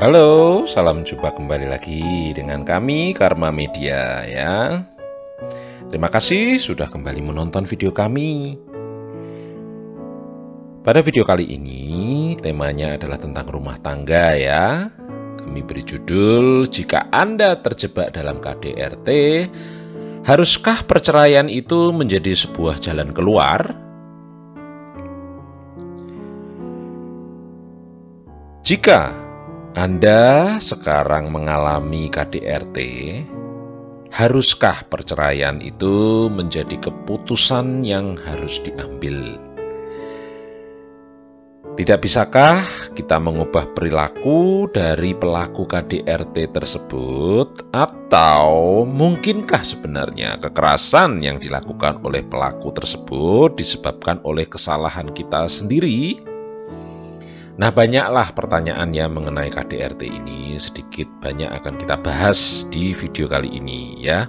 Halo, salam jumpa kembali lagi dengan kami Karma Media ya. Terima kasih sudah kembali menonton video kami. Pada video kali ini temanya adalah tentang rumah tangga ya. Kami beri judul, jika Anda terjebak dalam KDRT, haruskah perceraian itu menjadi sebuah jalan keluar? Jika Anda sekarang mengalami KDRT, haruskah perceraian itu menjadi keputusan yang harus diambil? Tidak bisakah kita mengubah perilaku dari pelaku KDRT tersebut? Atau mungkinkah sebenarnya kekerasan yang dilakukan oleh pelaku tersebut disebabkan oleh kesalahan kita sendiri? Nah, banyaklah pertanyaannya mengenai KDRT ini, sedikit banyak akan kita bahas di video kali ini ya.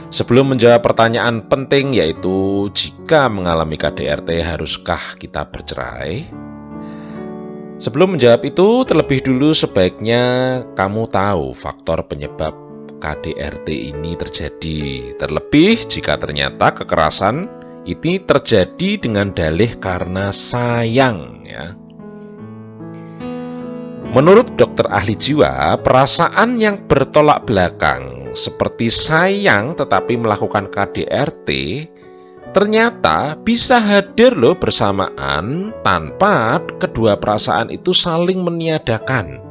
Sebelum menjawab pertanyaan penting yaitu jika mengalami KDRT haruskah kita bercerai? Sebelum menjawab itu, terlebih dulu sebaiknya kamu tahu faktor penyebab KDRT ini terjadi. Terlebih jika ternyata kekerasan ini terjadi dengan dalih karena sayang ya. Menurut dokter ahli jiwa, perasaan yang bertolak belakang seperti sayang tetapi melakukan KDRT ternyata bisa hadir loh bersamaan tanpa kedua perasaan itu saling meniadakan.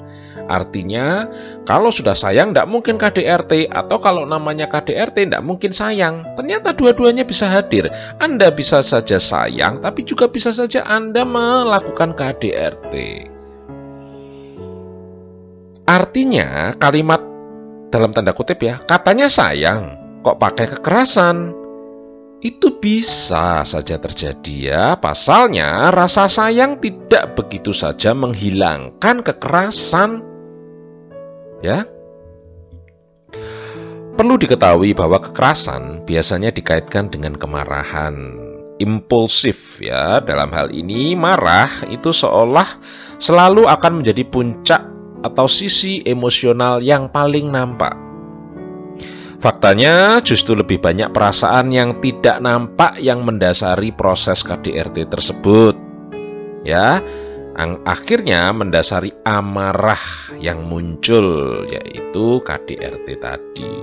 Artinya, kalau sudah sayang tidak mungkin KDRT, atau kalau namanya KDRT tidak mungkin sayang. Ternyata dua-duanya bisa hadir. Anda bisa saja sayang, tapi juga bisa saja Anda melakukan KDRT. Artinya, kalimat dalam tanda kutip ya, katanya sayang, kok pakai kekerasan? Itu bisa saja terjadi ya. Pasalnya, rasa sayang tidak begitu saja menghilangkan kekerasan. Ya, perlu diketahui bahwa kekerasan biasanya dikaitkan dengan kemarahan impulsif ya. Dalam hal ini marah itu seolah selalu akan menjadi puncak atau sisi emosional yang paling nampak. Faktanya justru lebih banyak perasaan yang tidak nampak yang mendasari proses KDRT tersebut. Ya, akhirnya mendasari amarah yang muncul, yaitu KDRT tadi.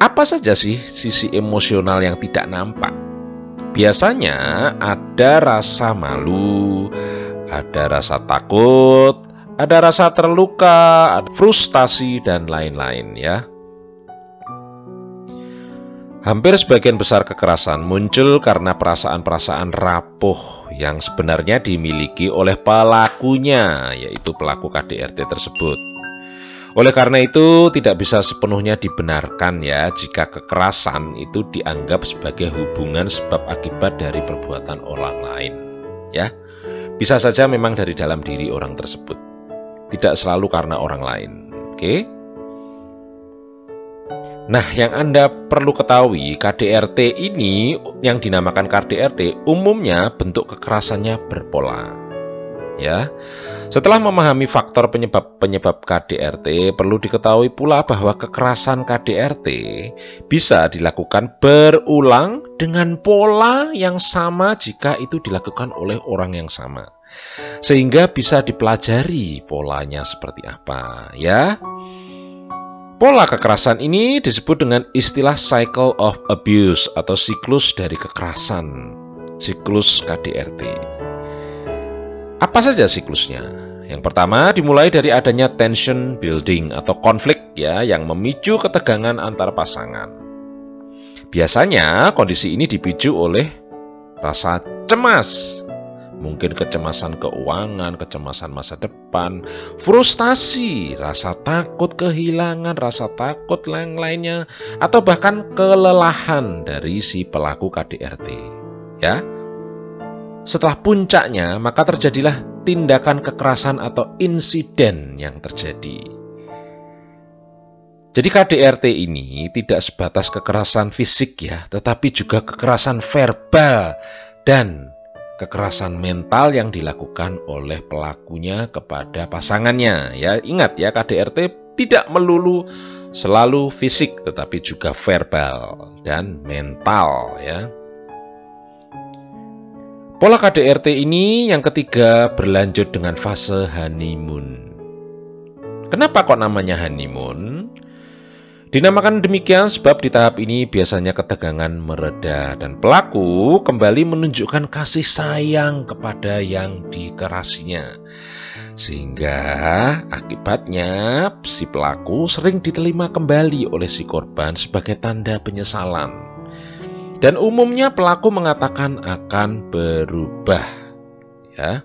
Apa saja sih sisi emosional yang tidak nampak? Biasanya ada rasa malu, ada rasa takut, ada rasa terluka, ada frustasi, dan lain-lain ya. Hampir sebagian besar kekerasan muncul karena perasaan-perasaan rapuh yang sebenarnya dimiliki oleh pelakunya, yaitu pelaku KDRT tersebut. Oleh karena itu, tidak bisa sepenuhnya dibenarkan ya jika kekerasan itu dianggap sebagai hubungan sebab akibat dari perbuatan orang lain. Ya, bisa saja memang dari dalam diri orang tersebut, tidak selalu karena orang lain. Oke? Nah, yang Anda perlu ketahui, KDRT ini yang dinamakan KDRT umumnya bentuk kekerasannya berpola. Ya. Setelah memahami faktor penyebab KDRT, perlu diketahui pula bahwa kekerasan KDRT bisa dilakukan berulang dengan pola yang sama jika itu dilakukan oleh orang yang sama. Sehingga bisa dipelajari polanya seperti apa, ya. Pola kekerasan ini disebut dengan istilah cycle of abuse atau siklus dari kekerasan, siklus KDRT. Apa saja siklusnya? Yang pertama dimulai dari adanya tension building atau konflik ya yang memicu ketegangan antar pasangan. Biasanya kondisi ini dipicu oleh rasa cemas. Mungkin kecemasan keuangan, kecemasan masa depan, frustasi, rasa takut kehilangan, rasa takut lain-lainnya, atau bahkan kelelahan dari si pelaku KDRT. Ya. Setelah puncaknya, maka terjadilah tindakan kekerasan atau insiden yang terjadi. Jadi KDRT ini tidak sebatas kekerasan fisik ya, tetapi juga kekerasan verbal dan kekerasan mental yang dilakukan oleh pelakunya kepada pasangannya. Ya, ingat ya, KDRT tidak melulu selalu fisik, tetapi juga verbal dan mental ya. Pola KDRT ini yang ketiga berlanjut dengan fase honeymoon. Kenapa kok namanya honeymoon? Dinamakan demikian sebab di tahap ini biasanya ketegangan mereda dan pelaku kembali menunjukkan kasih sayang kepada yang dikerasinya. Sehingga akibatnya si pelaku sering diterima kembali oleh si korban sebagai tanda penyesalan. Dan umumnya pelaku mengatakan akan berubah. Ya.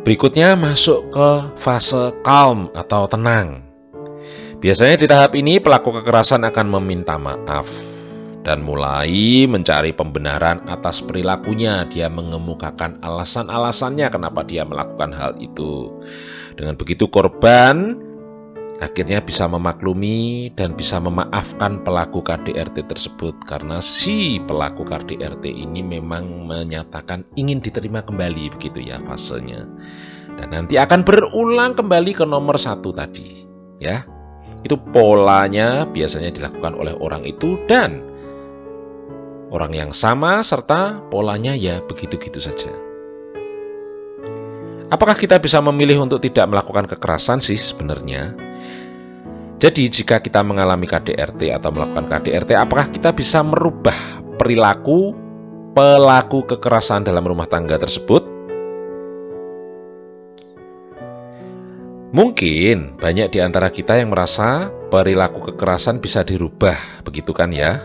Berikutnya masuk ke fase calm atau tenang. Biasanya di tahap ini pelaku kekerasan akan meminta maaf dan mulai mencari pembenaran atas perilakunya. Dia mengemukakan alasan-alasannya kenapa dia melakukan hal itu. Dengan begitu korban akhirnya bisa memaklumi dan bisa memaafkan pelaku KDRT tersebut karena si pelaku KDRT ini memang menyatakan ingin diterima kembali, begitu ya fasenya. Dan nanti akan berulang kembali ke nomor 1 tadi ya. Itu polanya biasanya dilakukan oleh orang itu dan orang yang sama serta polanya ya begitu-gitu saja. Apakah kita bisa memilih untuk tidak melakukan kekerasan sih sebenarnya? Jadi jika kita mengalami KDRT atau melakukan KDRT, apakah kita bisa merubah perilaku pelaku kekerasan dalam rumah tangga tersebut? Mungkin banyak di antara kita yang merasa perilaku kekerasan bisa dirubah, begitu kan ya?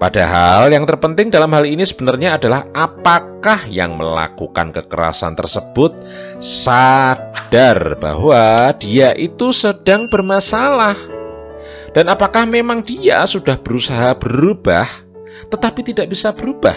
Padahal yang terpenting dalam hal ini sebenarnya adalah apakah yang melakukan kekerasan tersebut sadar bahwa dia itu sedang bermasalah. Dan apakah memang dia sudah berusaha berubah tetapi tidak bisa berubah?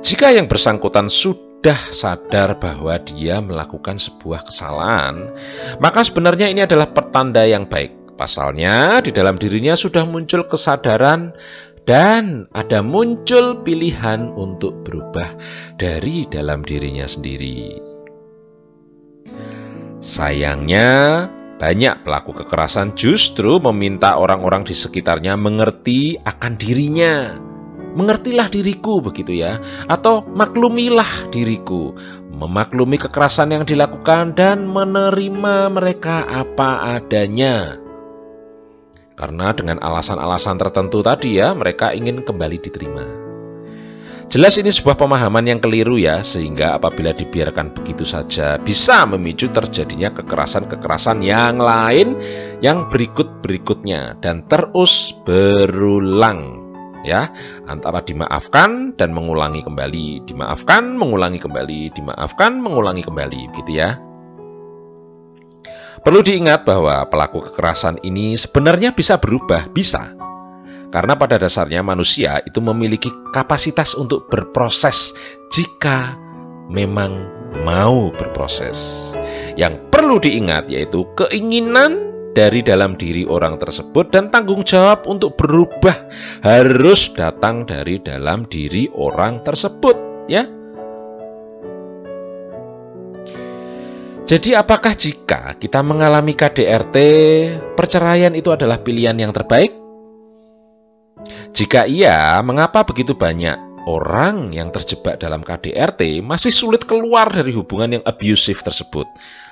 Jika yang bersangkutan sudah sadar bahwa dia melakukan sebuah kesalahan, maka sebenarnya ini adalah pertanda yang baik. Pasalnya di dalam dirinya sudah muncul kesadaran dan ada muncul pilihan untuk berubah dari dalam dirinya sendiri. Sayangnya banyak pelaku kekerasan justru meminta orang-orang di sekitarnya mengerti akan dirinya. Mengertilah diriku, begitu ya, atau maklumilah diriku, memaklumi kekerasan yang dilakukan dan menerima mereka apa adanya. Karena dengan alasan-alasan tertentu tadi ya, mereka ingin kembali diterima. Jelas ini sebuah pemahaman yang keliru ya, sehingga apabila dibiarkan begitu saja bisa memicu terjadinya kekerasan-kekerasan yang lain yang berikut-berikutnya dan terus berulang. Ya, antara dimaafkan dan mengulangi kembali, dimaafkan, mengulangi kembali, dimaafkan, mengulangi kembali, gitu ya. Perlu diingat bahwa pelaku kekerasan ini sebenarnya bisa berubah, bisa. Karena pada dasarnya manusia itu memiliki kapasitas untuk berproses jika memang mau berproses. Yang perlu diingat yaitu keinginan dari dalam diri orang tersebut dan tanggung jawab untuk berubah harus datang dari dalam diri orang tersebut ya. Jadi apakah jika kita mengalami KDRT, perceraian itu adalah pilihan yang terbaik? Jika iya, mengapa begitu banyak orang yang terjebak dalam KDRT masih sulit keluar dari hubungan yang abusive tersebut?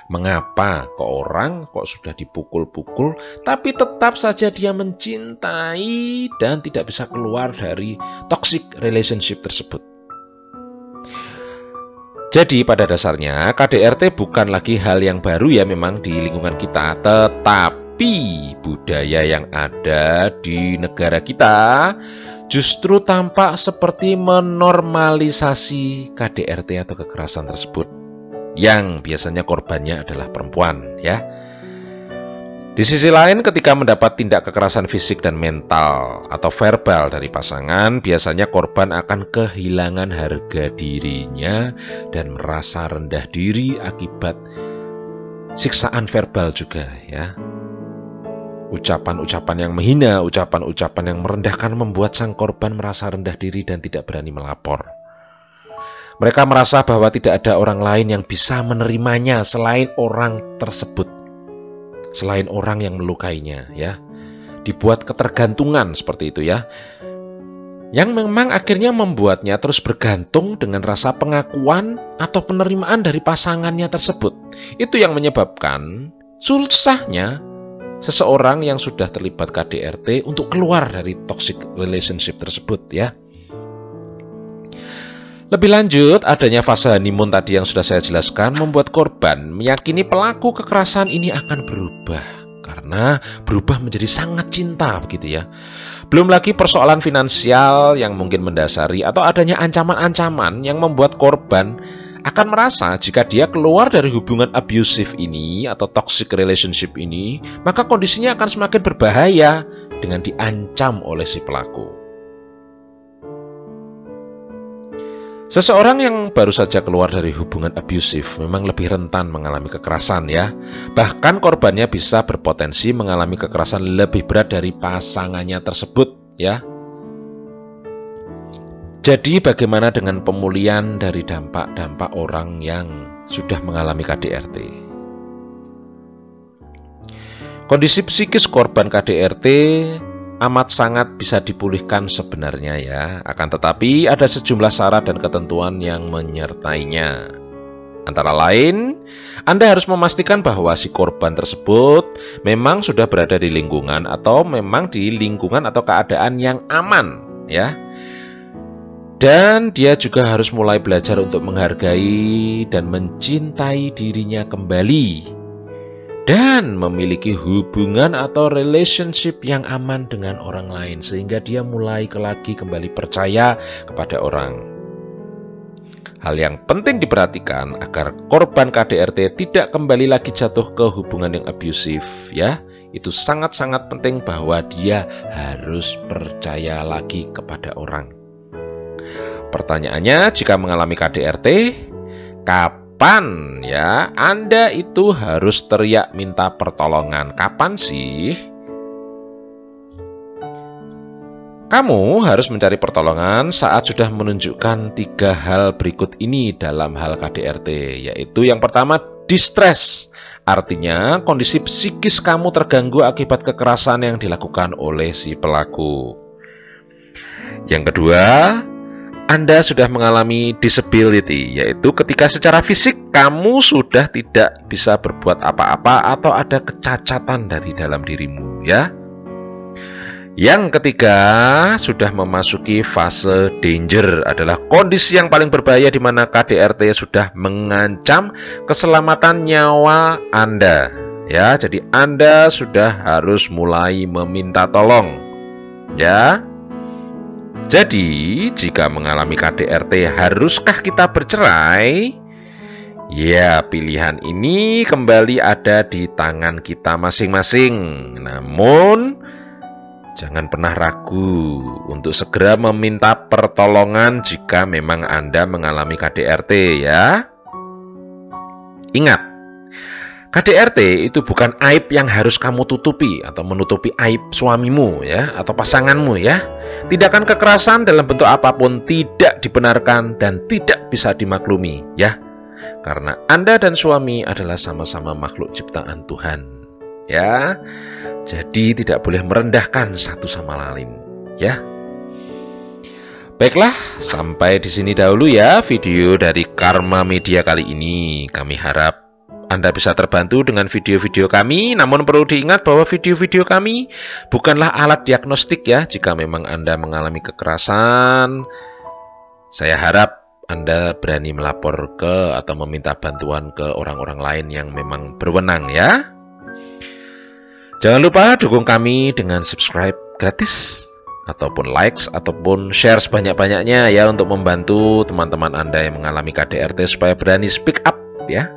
Mengapa orang sudah dipukul-pukul tapi tetap saja dia mencintai dan tidak bisa keluar dari toxic relationship tersebut? Jadi pada dasarnya KDRT bukan lagi hal yang baru ya memang di lingkungan kita, tetapi budaya yang ada di negara kita justru tampak seperti menormalisasi KDRT atau kekerasan tersebut, yang biasanya korbannya adalah perempuan ya. Di sisi lain, ketika mendapat tindak kekerasan fisik dan mental atau verbal dari pasangan, biasanya korban akan kehilangan harga dirinya dan merasa rendah diri akibat siksaan verbal juga ya. Ucapan-ucapan yang menghina, ucapan-ucapan yang merendahkan membuat sang korban merasa rendah diri dan tidak berani melapor. Mereka merasa bahwa tidak ada orang lain yang bisa menerimanya selain orang tersebut, selain orang yang melukainya, ya. Dibuat ketergantungan seperti itu, ya. Yang memang akhirnya membuatnya terus bergantung dengan rasa pengakuan atau penerimaan dari pasangannya tersebut. Itu yang menyebabkan susahnya seseorang yang sudah terlibat KDRT untuk keluar dari toxic relationship tersebut, ya. Lebih lanjut, adanya fase honeymoon tadi yang sudah saya jelaskan membuat korban meyakini pelaku kekerasan ini akan berubah karena berubah menjadi sangat cinta, begitu ya. Belum lagi persoalan finansial yang mungkin mendasari atau adanya ancaman-ancaman yang membuat korban akan merasa jika dia keluar dari hubungan abusive ini atau toxic relationship ini, maka kondisinya akan semakin berbahaya dengan diancam oleh si pelaku. Seseorang yang baru saja keluar dari hubungan abusif memang lebih rentan mengalami kekerasan, ya. Bahkan korbannya bisa berpotensi mengalami kekerasan lebih berat dari pasangannya tersebut, ya. Jadi bagaimana dengan pemulihan dari dampak-dampak orang yang sudah mengalami KDRT? Kondisi psikis korban KDRT amat sangat bisa dipulihkan sebenarnya, ya. Akan tetapi ada sejumlah syarat dan ketentuan yang menyertainya. Antara lain, Anda harus memastikan bahwa si korban tersebut memang sudah berada di lingkungan atau memang di lingkungan atau keadaan yang aman, ya. Dan dia juga harus mulai belajar untuk menghargai dan mencintai dirinya kembali dan memiliki hubungan atau relationship yang aman dengan orang lain sehingga dia mulai lagi kembali percaya kepada orang. Hal yang penting diperhatikan agar korban KDRT tidak kembali lagi jatuh ke hubungan yang abusif, ya. Itu sangat-sangat penting bahwa dia harus percaya lagi kepada orang. Pertanyaannya, jika mengalami KDRT, kapan ya Anda itu harus teriak minta pertolongan? Kapan sih? Kamu harus mencari pertolongan saat sudah menunjukkan 3 hal berikut ini dalam hal KDRT, yaitu yang pertama, distress. Artinya kondisi psikis kamu terganggu akibat kekerasan yang dilakukan oleh si pelaku. Yang kedua, Anda sudah mengalami disability, yaitu ketika secara fisik kamu sudah tidak bisa berbuat apa-apa atau ada kecacatan dari dalam dirimu, ya. Yang ketiga, sudah memasuki fase danger, adalah kondisi yang paling berbahaya di mana KDRT sudah mengancam keselamatan nyawa Anda, ya. Jadi Anda sudah harus mulai meminta tolong, ya. Jadi, jika mengalami KDRT, haruskah kita bercerai? Ya, pilihan ini kembali ada di tangan kita masing-masing. Namun, jangan pernah ragu untuk segera meminta pertolongan jika memang Anda mengalami KDRT, ya. Ingat, KDRT itu bukan aib yang harus kamu tutupi atau menutupi aib suamimu, ya, atau pasanganmu, ya. Tindakan kekerasan dalam bentuk apapun tidak dibenarkan dan tidak bisa dimaklumi, ya. Karena Anda dan suami adalah sama-sama makhluk ciptaan Tuhan, ya. Jadi tidak boleh merendahkan satu sama lain, ya. Baiklah, sampai di sini dahulu ya video dari Karma Media kali ini. Kami harap Anda bisa terbantu dengan video-video kami, namun perlu diingat bahwa video-video kami bukanlah alat diagnostik, ya. Jika memang Anda mengalami kekerasan, saya harap Anda berani melapor ke atau meminta bantuan ke orang-orang lain yang memang berwenang, ya. Jangan lupa dukung kami dengan subscribe gratis, ataupun likes, ataupun share sebanyak-banyaknya, ya, untuk membantu teman-teman Anda yang mengalami KDRT supaya berani speak up, ya.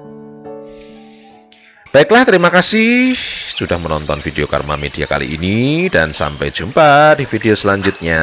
Baiklah, terima kasih sudah menonton video Karma Media kali ini dan sampai jumpa di video selanjutnya.